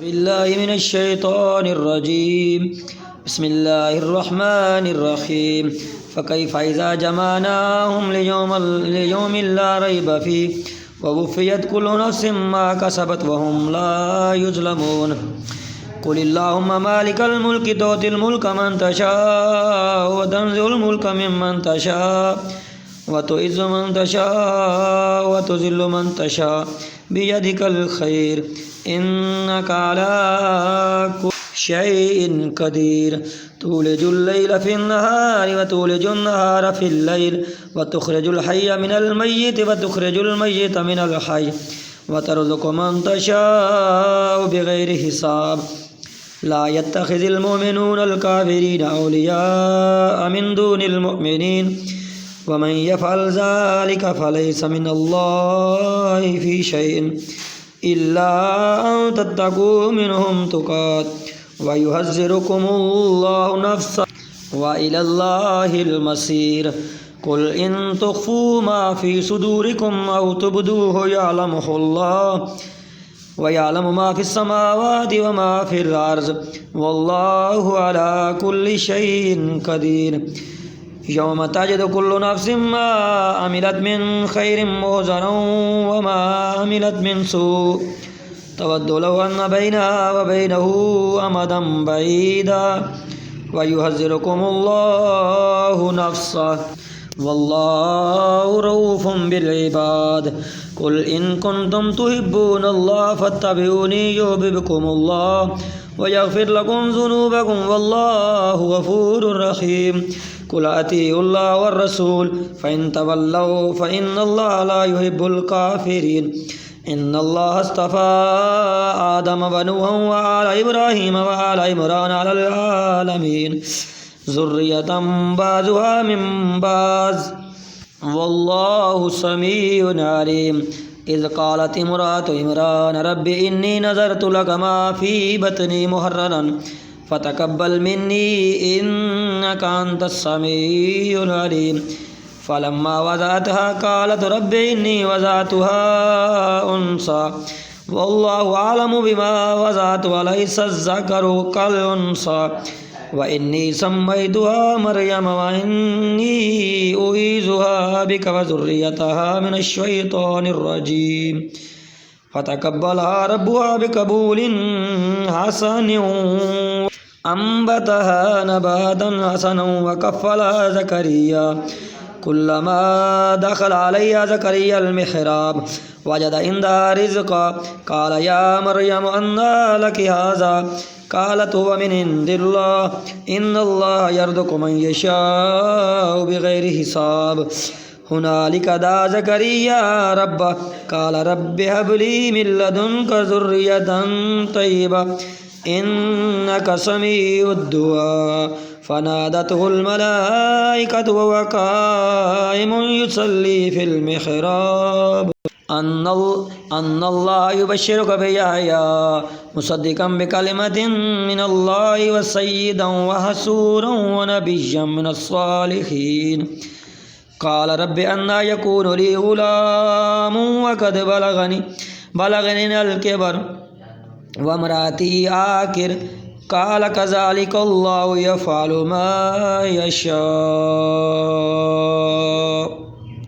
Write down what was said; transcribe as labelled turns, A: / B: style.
A: بالله من الشيطان الرجيم. بسم الله الرحمن الرحيم. فكيف إذا جمعناهم ليوم لا ريب فيه ووفيت كل نفس ما كسبت وهم لا يظلمون. قل اللهم مالك الملك تؤتي الملك من تشاء وتنزع الملك ممن تشاء وتعز من تشاء وتذل من تشاء بيدك الخير إنك على كل شيء قدير. تولج الليل في النهار وتولج النهار في الليل وتخرج الحي من الميت وتخرج الميت من الحي وترزق من تشاء بغير حساب. لا يتخذ المؤمنون الكافرين أولياء من دون المؤمنين ومن يفعل ذلك فليس من الله في شيء إلا أن تتقوا منهم تقات ويحذركم الله نفسه وإلى الله المصير. قل إن تخفوا ما في صدوركم أو تبدوه يعلمه الله ويعلم ما في السماوات وما في الأرض والله على كل شيء قدير. يوم تجد كل نفس ما عملت من خير محضرا وما عملت من سوء تود لو أن بينها وبينه أمدا بعيدا ويحذركم الله نفسه والله رؤوف بالعباد. قل إن كنتم تحبون الله فاتبعوني يحببكم الله ويغفر لكم ذنوبكم والله غفور رحيم. قل أطيعوا الله والرسول فإن تولوا فإن الله لا يحب الكافرين. إن الله اصطفى آدم ونوحا وآل إبراهيم وآل عمران على العالمين ذرية بعضها من بعض والله سميع عليم. إذ قالت امرأة عمران رب إني نذرت لك ما في بطني محررا فتقبل مني إنك أنت السميع العليم. فلما وضعتها قالت رب إني وضعتها أنثى والله أعلم بما وضعت وليس الذكر كالأنثى وإني سميتها مريم وإني أعيذها بك وذريتها من الشيطان الرجيم. فتقبلها ربها بقبول حسن أنبتها نباتا حسنا وكفلها زكريا. كلما دخل عليها زكريا المحراب وجد عندها رزقا قال يا مريم أنى لك هذا قالت هو من عند الله إن الله يرزق من يشاء بغير حساب. هنالك دعا زكريا ربه قال رب هب لي من لدنك ذرية طيبة إنك سميع الدعاء. فنادته الملائكة وهو قائم يصلي في المحراب أن الله يبشرك بيحيى مصدقا بكلمة من الله وسيدا وحسورا ونبيا من الصالحين. قال رب أنى يكون لي غلام وقد بلغني الكبر وامرأتي عاقر قال كذلك الله يفعل ما يشاء.